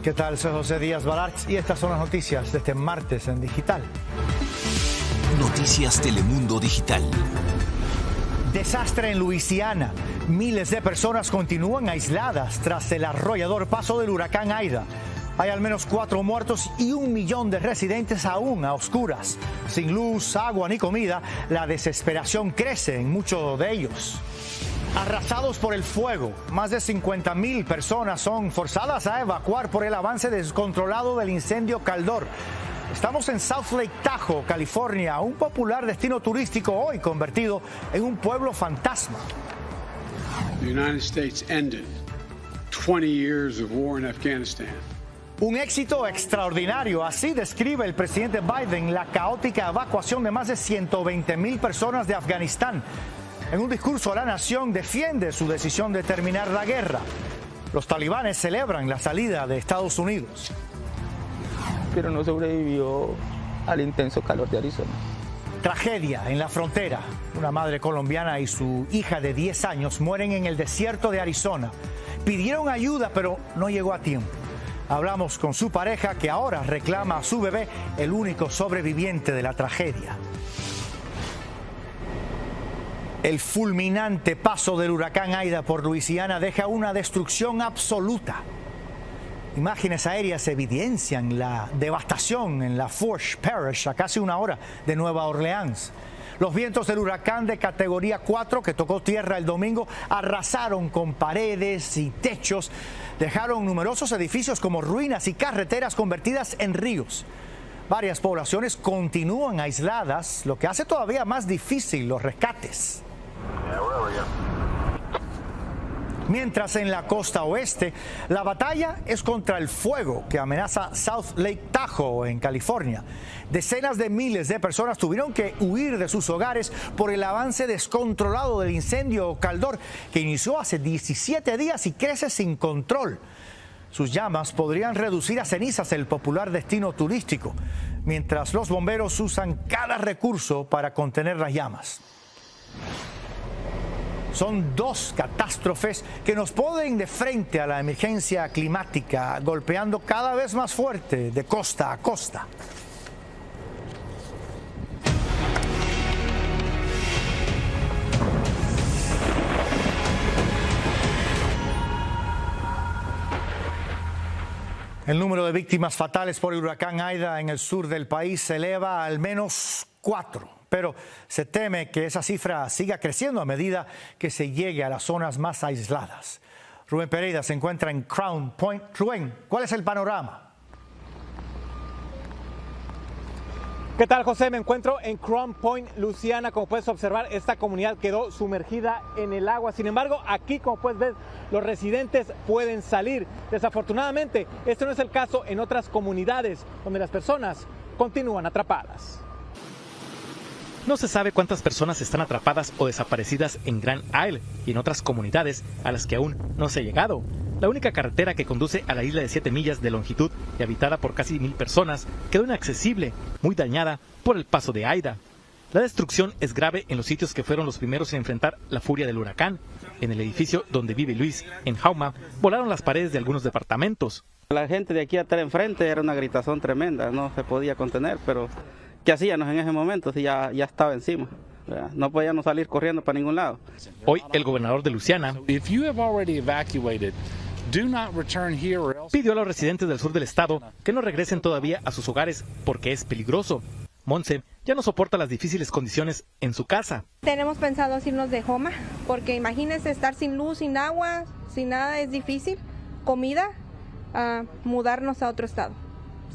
¿Qué tal? Soy José Díaz Balart y estas son las noticias de este martes en Digital. Noticias Telemundo Digital. Desastre en Luisiana. Miles de personas continúan aisladas tras el arrollador paso del huracán Aida. Hay al menos 4 muertos y 1 millón de residentes aún a oscuras. Sin luz, agua ni comida, la desesperación crece en muchos de ellos. Arrasados por el fuego, más de 50,000 personas son forzadas a evacuar por el avance descontrolado del incendio Caldor. Estamos en South Lake Tahoe, California, un popular destino turístico hoy convertido en un pueblo fantasma. The United States ended 20 years of war in Afghanistan. Un éxito extraordinario, así describe el presidente Biden la caótica evacuación de más de 120,000 personas de Afganistán. En un discurso a la nación defiende su decisión de terminar la guerra. Los talibanes celebran la salida de Estados Unidos. Pero no sobrevivió al intenso calor de Arizona. Tragedia en la frontera. Una madre colombiana y su hija de 10 años mueren en el desierto de Arizona. Pidieron ayuda, pero no llegó a tiempo. Hablamos con su pareja, que ahora reclama a su bebé, el único sobreviviente de la tragedia. El fulminante paso del huracán Aida por Luisiana deja una destrucción absoluta. Imágenes aéreas evidencian la devastación en la Fourche Parish, a casi 1 hora de Nueva Orleans. Los vientos del huracán de categoría 4 que tocó tierra el domingo arrasaron con paredes y techos, dejaron numerosos edificios como ruinas y carreteras convertidas en ríos. Varias poblaciones continúan aisladas, lo que hace todavía más difícil los rescates. Mientras en la costa oeste, la batalla es contra el fuego que amenaza South Lake Tahoe en California. Decenas de miles de personas tuvieron que huir de sus hogares por el avance descontrolado del incendio Caldor, que inició hace 17 días y crece sin control. Sus llamas podrían reducir a cenizas el popular destino turístico, mientras los bomberos usan cada recurso para contener las llamas. Son 2 catástrofes que nos ponen de frente a la emergencia climática, golpeando cada vez más fuerte de costa a costa. El número de víctimas fatales por el huracán Aida en el sur del país se eleva a al menos 4. Pero se teme que esa cifra siga creciendo a medida que se llegue a las zonas más aisladas. Rubén Pereira se encuentra en Crown Point. Rubén, ¿cuál es el panorama? ¿Qué tal, José? Me encuentro en Crown Point, Luisiana. Como puedes observar, esta comunidad quedó sumergida en el agua. Sin embargo, aquí, como puedes ver, los residentes pueden salir. Desafortunadamente, este no es el caso en otras comunidades donde las personas continúan atrapadas. No se sabe cuántas personas están atrapadas o desaparecidas en Grand Isle y en otras comunidades a las que aún no se ha llegado. La única carretera que conduce a la isla de 7 millas de longitud y habitada por casi 1,000 personas quedó inaccesible, muy dañada por el paso de Aida. La destrucción es grave en los sitios que fueron los primeros en enfrentar la furia del huracán. En el edificio donde vive Luis, en Houma, volaron las paredes de algunos departamentos. La gente de aquí a estar enfrente era una gritazón tremenda, no se podía contener, pero ¿qué hacíamos en ese momento si ya estaba encima? No podíamos salir corriendo para ningún lado. Hoy el gobernador de Luisiana pidió a los residentes del sur del estado que no regresen todavía a sus hogares porque es peligroso. Monse ya no soporta las difíciles condiciones en su casa. Tenemos pensado irnos de Houma, porque imagínense estar sin luz, sin agua, sin nada, es difícil. Comida, mudarnos a otro estado,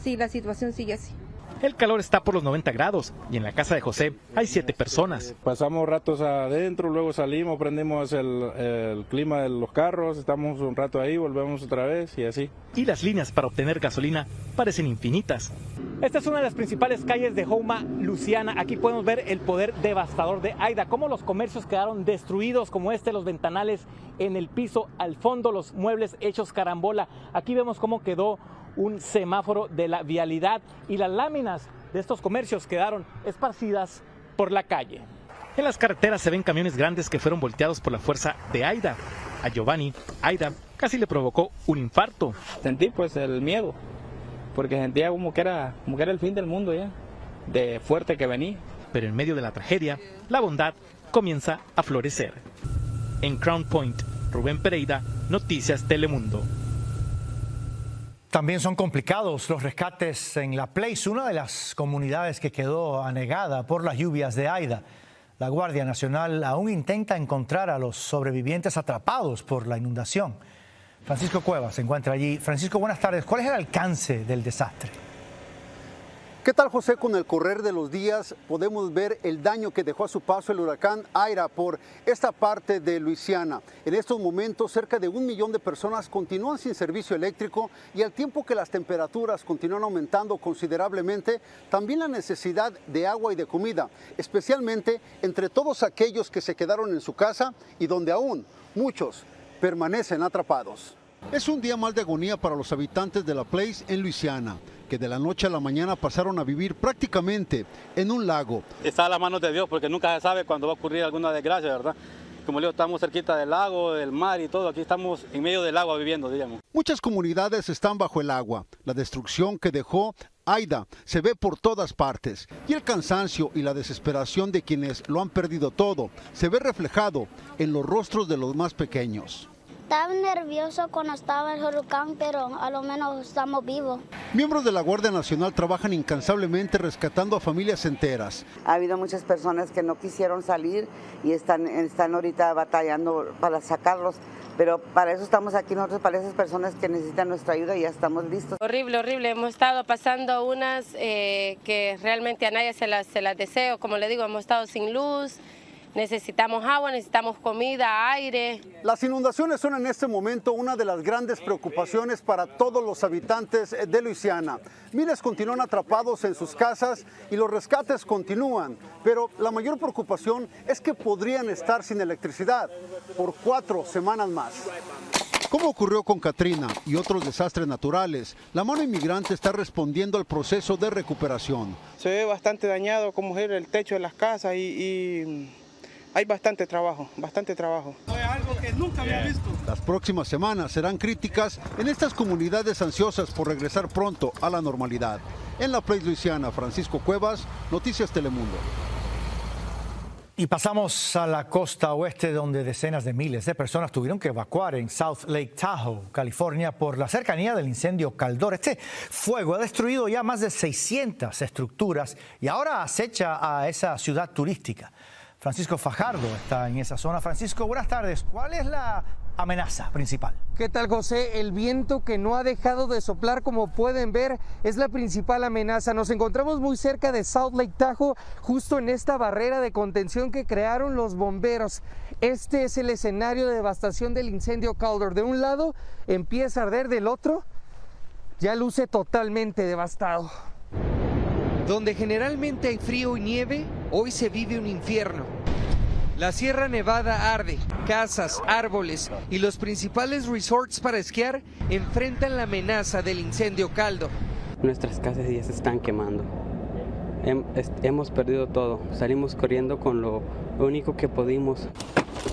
si la situación sigue así. El calor está por los 90 grados y en la casa de José hay 7 personas. Pasamos ratos adentro, luego salimos, prendemos el clima de los carros, estamos un rato ahí, volvemos otra vez y así. Y las líneas para obtener gasolina parecen infinitas. Esta es una de las principales calles de Houma, Luisiana. Aquí podemos ver el poder devastador de Aida, cómo los comercios quedaron destruidos, como los ventanales en el piso, al fondo los muebles hechos carambola. Aquí vemos cómo quedó un semáforo de la vialidad y las láminas de estos comercios quedaron esparcidas por la calle. En las carreteras se ven camiones grandes que fueron volteados por la fuerza de Aida. A Giovanni, Aida casi le provocó un infarto. Sentí pues el miedo, porque sentía como que era el fin del mundo ya, de fuerte que venía. Pero en medio de la tragedia, la bondad comienza a florecer. En Crown Point, Rubén Pereira, Noticias Telemundo. También son complicados los rescates en La Place, una de las comunidades que quedó anegada por las lluvias de Aida. La Guardia Nacional aún intenta encontrar a los sobrevivientes atrapados por la inundación. Francisco Cuevas se encuentra allí. Francisco, buenas tardes. ¿Cuál es el alcance del desastre? ¿Qué tal, José? Con el correr de los días podemos ver el daño que dejó a su paso el huracán Aida por esta parte de Luisiana. En estos momentos, cerca de 1 millón de personas continúan sin servicio eléctrico y al tiempo que las temperaturas continúan aumentando considerablemente, también la necesidad de agua y de comida, especialmente entre todos aquellos que se quedaron en su casa y donde aún muchos permanecen atrapados. Es un día más de agonía para los habitantes de La Place en Luisiana, que de la noche a la mañana pasaron a vivir prácticamente en un lago. Está a las manos de Dios, porque nunca se sabe cuándo va a ocurrir alguna desgracia, ¿verdad? Como le digo, estamos cerquita del lago, del mar y todo. Aquí estamos en medio del agua viviendo, digamos. Muchas comunidades están bajo el agua. La destrucción que dejó Aida se ve por todas partes. Y el cansancio y la desesperación de quienes lo han perdido todo se ve reflejado en los rostros de los más pequeños. Estaba nervioso cuando estaba el huracán, pero a lo menos estamos vivos. Miembros de la Guardia Nacional trabajan incansablemente rescatando a familias enteras. Ha habido muchas personas que no quisieron salir y están ahorita batallando para sacarlos. Pero para eso estamos aquí nosotros, para esas personas que necesitan nuestra ayuda, y ya estamos listos. Horrible, horrible. Hemos estado pasando unas que realmente a nadie se las deseo. Como le digo, hemos estado sin luz. Necesitamos agua, necesitamos comida, aire. Las inundaciones son en este momento una de las grandes preocupaciones para todos los habitantes de Luisiana. Miles continúan atrapados en sus casas y los rescates continúan, pero la mayor preocupación es que podrían estar sin electricidad por 4 semanas más. Como ocurrió con Katrina y otros desastres naturales, la mano inmigrante está respondiendo al proceso de recuperación. Se ve bastante dañado, como es el techo de las casas y hay bastante trabajo, bastante trabajo. Es algo que nunca había visto. Las próximas semanas serán críticas en estas comunidades ansiosas por regresar pronto a la normalidad. En La Place, Luisiana, Francisco Cuevas, Noticias Telemundo. Y pasamos a la costa oeste, donde decenas de miles de personas tuvieron que evacuar en South Lake Tahoe, California, por la cercanía del incendio Caldor. Este fuego ha destruido ya más de 600 estructuras y ahora acecha a esa ciudad turística. Francisco Fajardo está en esa zona. Francisco, buenas tardes. ¿Cuál es la amenaza principal? ¿Qué tal, José? El viento que no ha dejado de soplar, como pueden ver, es la principal amenaza. Nos encontramos muy cerca de South Lake Tahoe, justo en esta barrera de contención que crearon los bomberos. Este es el escenario de devastación del incendio Caldor. De un lado empieza a arder, del otro ya luce totalmente devastado. Donde generalmente hay frío y nieve, hoy se vive un infierno. La Sierra Nevada arde, casas, árboles y los principales resorts para esquiar enfrentan la amenaza del incendio Caldor. Nuestras casas ya se están quemando. Hemos perdido todo. Salimos corriendo con lo único que pudimos.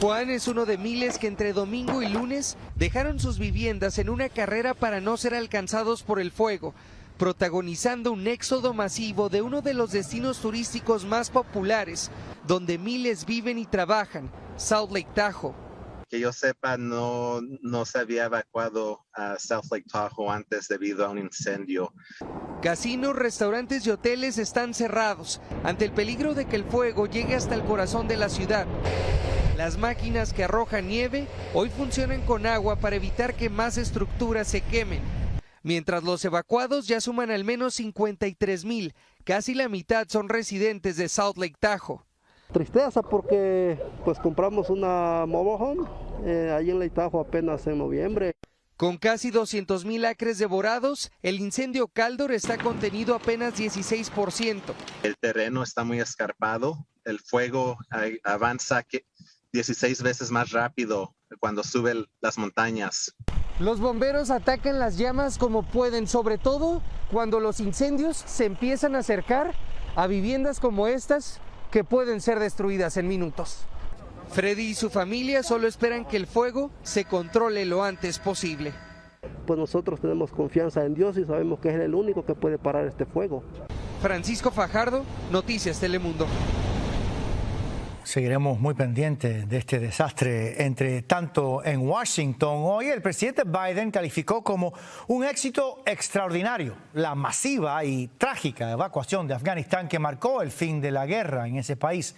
Juan es uno de miles que entre domingo y lunes dejaron sus viviendas en una carrera para no ser alcanzados por el fuego, protagonizando un éxodo masivo de uno de los destinos turísticos más populares, donde miles viven y trabajan, South Lake Tahoe. Que yo sepa, no se había evacuado a South Lake Tahoe antes debido a un incendio. Casinos, restaurantes y hoteles están cerrados ante el peligro de que el fuego llegue hasta el corazón de la ciudad. Las máquinas que arrojan nieve hoy funcionan con agua para evitar que más estructuras se quemen. Mientras los evacuados ya suman al menos 53,000, casi la mitad son residentes de South Lake Tahoe. Tristeza porque pues compramos una mobile home ahí en Lake Tahoe apenas en noviembre. Con casi 200,000 acres devorados, el incendio Caldor está contenido apenas 16%. El terreno está muy escarpado, el fuego avanza 16 veces más rápido cuando sube las montañas. Los bomberos atacan las llamas como pueden, sobre todo cuando los incendios se empiezan a acercar a viviendas como estas que pueden ser destruidas en minutos. Freddy y su familia solo esperan que el fuego se controle lo antes posible. Pues nosotros tenemos confianza en Dios y sabemos que es el único que puede parar este fuego. Francisco Fajardo, Noticias Telemundo. Seguiremos muy pendientes de este desastre. Entre tanto, en Washington, hoy el presidente Biden calificó como un éxito extraordinario la masiva y trágica evacuación de Afganistán que marcó el fin de la guerra en ese país.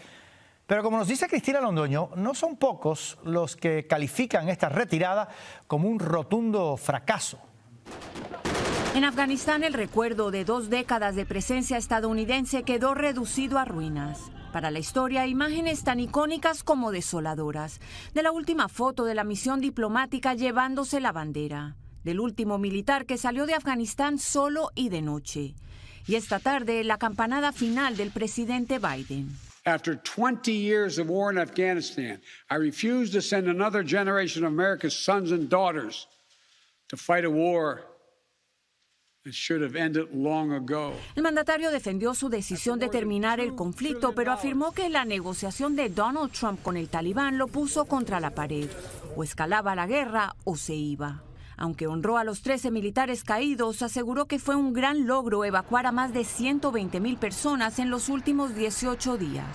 Pero como nos dice Cristina Londoño, no son pocos los que califican esta retirada como un rotundo fracaso. En Afganistán, el recuerdo de 2 décadas de presencia estadounidense quedó reducido a ruinas. Para la historia, imágenes tan icónicas como desoladoras. De la última foto de la misión diplomática llevándose la bandera. Del último militar que salió de Afganistán solo y de noche. Y esta tarde, la campanada final del presidente Biden. After 20 years of war in Afghanistan, I refuse to send another generation of America's sons and daughters to fight a war that should have ended long ago. El mandatario defendió su decisión de terminar el conflicto, pero afirmó que la negociación de Donald Trump con el Talibán lo puso contra la pared. O escalaba la guerra o se iba. Aunque honró a los 13 militares caídos, aseguró que fue un gran logro evacuar a más de 120,000 personas en los últimos 18 días.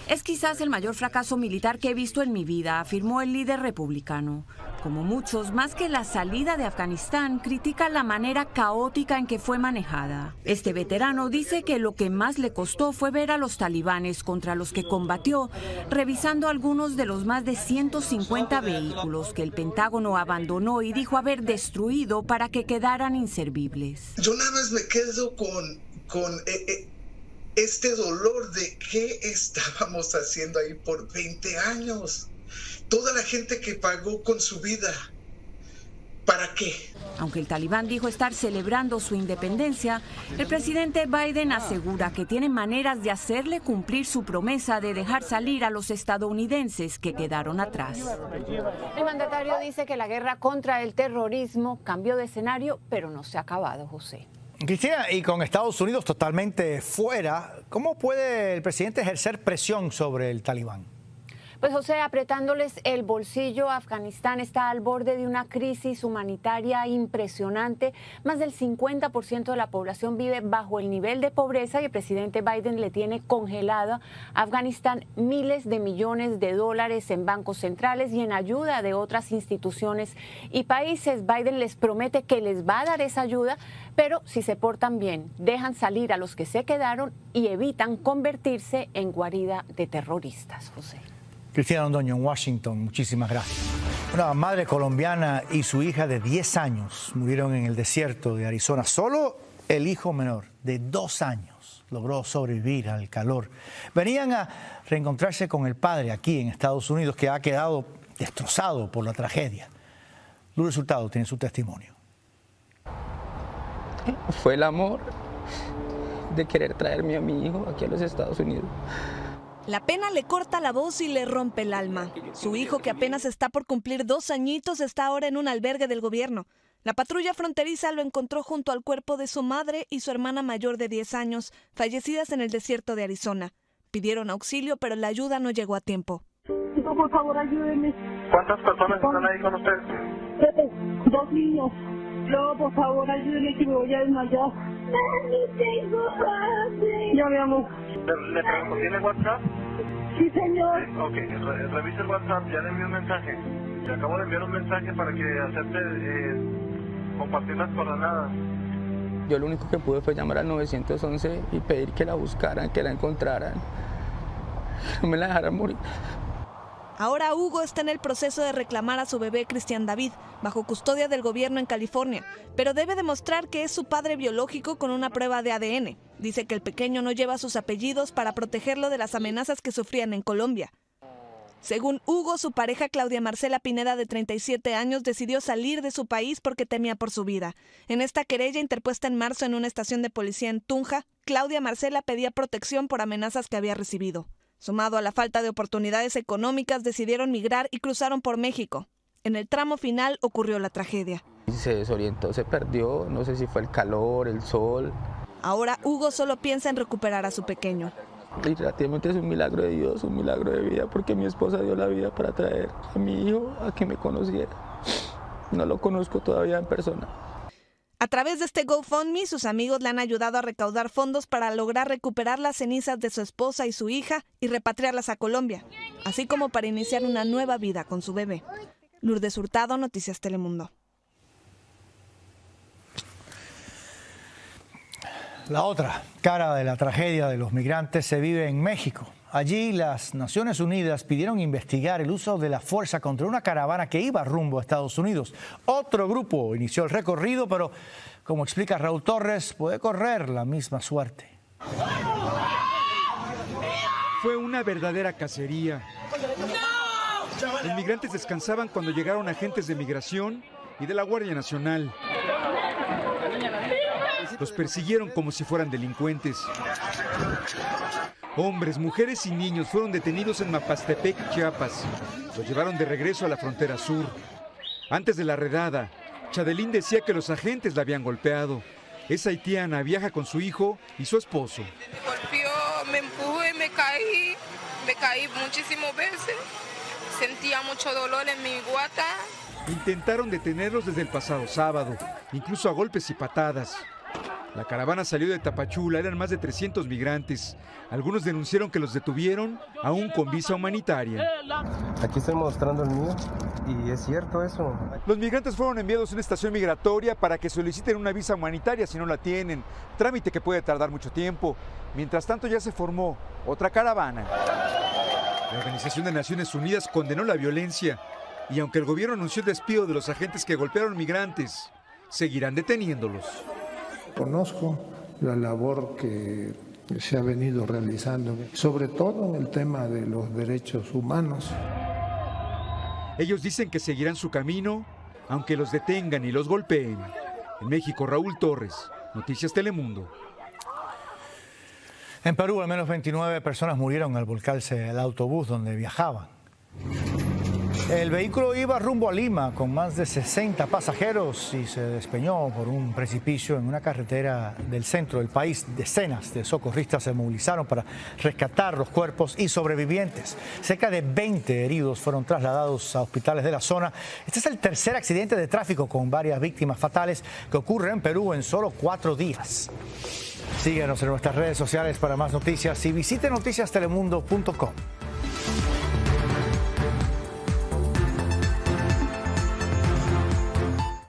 Es quizás el mayor fracaso militar que he visto en mi vida, afirmó el líder republicano. Como muchos, más que la salida de Afganistán, critica la manera caótica en que fue manejada. Este veterano dice que lo que más le costó fue ver a los talibanes contra los que combatió, revisando algunos de los más de 150 vehículos que el Pentágono abandonó y dijo haber destruido para que quedaran inservibles. Yo nada más me quedo con este dolor de qué estábamos haciendo ahí por 20 años. Toda la gente que pagó con su vida, ¿para qué? Aunque el Talibán dijo estar celebrando su independencia, el presidente Biden asegura que tiene maneras de hacerle cumplir su promesa de dejar salir a los estadounidenses que quedaron atrás. El mandatario dice que la guerra contra el terrorismo cambió de escenario, pero no se ha acabado, José. Cristina, y con Estados Unidos totalmente fuera, ¿cómo puede el presidente ejercer presión sobre el Talibán? Pues José, apretándoles el bolsillo, Afganistán está al borde de una crisis humanitaria impresionante. Más del 50% de la población vive bajo el nivel de pobreza y el presidente Biden le tiene congelado a Afganistán miles de millones de dólares en bancos centrales y en ayuda de otras instituciones y países. Biden les promete que les va a dar esa ayuda, pero si se portan bien, dejan salir a los que se quedaron y evitan convertirse en guarida de terroristas, José. Cristina Londoño, en Washington, muchísimas gracias. Una madre colombiana y su hija de 10 años murieron en el desierto de Arizona. Solo el hijo menor, de 2 años, logró sobrevivir al calor. Venían a reencontrarse con el padre aquí en Estados Unidos, que ha quedado destrozado por la tragedia. Lourdes Hurtado tiene su testimonio. Fue el amor de querer traerme a mi hijo aquí a los Estados Unidos. La pena le corta la voz y le rompe el alma. Su hijo, que apenas está por cumplir 2 añitos, está ahora en un albergue del gobierno. La patrulla fronteriza lo encontró junto al cuerpo de su madre y su hermana mayor de 10 años, fallecidas en el desierto de Arizona. Pidieron auxilio, pero la ayuda no llegó a tiempo. Por favor, ayúdenme. ¿Cuántas personas están ahí con usted? 2 niños. No, por favor, ayúdenme que me voy a desmayar. Mami, tengo hambre. Ya, mi amor. Le pregunto, ¿tiene WhatsApp? Sí, señor. Ok, revise el WhatsApp, ya le envié un mensaje. Le acabo de enviar un mensaje para que acepte compartir las coordenadas. Yo lo único que pude fue llamar al 911 y pedir que la buscaran, que la encontraran. No me la dejaran morir. Ahora Hugo está en el proceso de reclamar a su bebé Cristian David, bajo custodia del gobierno en California, pero debe demostrar que es su padre biológico con una prueba de ADN. Dice que el pequeño no lleva sus apellidos para protegerlo de las amenazas que sufrían en Colombia. Según Hugo, su pareja Claudia Marcela Pineda, de 37 años, decidió salir de su país porque temía por su vida. En esta querella interpuesta en marzo en una estación de policía en Tunja, Claudia Marcela pedía protección por amenazas que había recibido. Sumado a la falta de oportunidades económicas, decidieron migrar y cruzaron por México. En el tramo final ocurrió la tragedia. Se desorientó, se perdió, no sé si fue el calor, el sol. Ahora Hugo solo piensa en recuperar a su pequeño. Y relativamente es un milagro de Dios, un milagro de vida, porque mi esposa dio la vida para traer a mi hijo a que me conociera. No lo conozco todavía en persona. A través de este GoFundMe, sus amigos le han ayudado a recaudar fondos para lograr recuperar las cenizas de su esposa y su hija y repatriarlas a Colombia, así como para iniciar una nueva vida con su bebé. Lourdes Hurtado, Noticias Telemundo. La otra cara de la tragedia de los migrantes se vive en México. Allí las Naciones Unidas pidieron investigar el uso de la fuerza contra una caravana que iba rumbo a Estados Unidos. Otro grupo inició el recorrido, pero como explica Raúl Torres, puede correr la misma suerte. Fue una verdadera cacería. Los migrantes descansaban cuando llegaron agentes de migración y de la Guardia Nacional. Los persiguieron como si fueran delincuentes. Hombres, mujeres y niños fueron detenidos en Mapastepec, Chiapas. Los llevaron de regreso a la frontera sur. Antes de la redada, Chadelín decía que los agentes la habían golpeado. Es haitiana, viaja con su hijo y su esposo. Me golpeó, me empujó y me caí muchísimas veces. Sentía mucho dolor en mi guata. Intentaron detenerlos desde el pasado sábado, incluso a golpes y patadas. La caravana salió de Tapachula, eran más de 300 migrantes. Algunos denunciaron que los detuvieron, aún con visa humanitaria. Aquí estoy mostrando el mío y es cierto eso. Los migrantes fueron enviados a una estación migratoria para que soliciten una visa humanitaria si no la tienen, trámite que puede tardar mucho tiempo. Mientras tanto ya se formó otra caravana. La Organización de Naciones Unidas condenó la violencia y aunque el gobierno anunció el despido de los agentes que golpearon migrantes, seguirán deteniéndolos. Conozco la labor que se ha venido realizando, sobre todo en el tema de los derechos humanos. Ellos dicen que seguirán su camino, aunque los detengan y los golpeen. En México, Raúl Torres, Noticias Telemundo. En Perú, al menos 29 personas murieron al volcarse el autobús donde viajaban. El vehículo iba rumbo a Lima con más de 60 pasajeros y se despeñó por un precipicio en una carretera del centro del país. Decenas de socorristas se movilizaron para rescatar los cuerpos y sobrevivientes. Cerca de 20 heridos fueron trasladados a hospitales de la zona. Este es el tercer accidente de tráfico con varias víctimas fatales que ocurre en Perú en solo 4 días. Síguenos en nuestras redes sociales para más noticias y visite noticiastelemundo.com.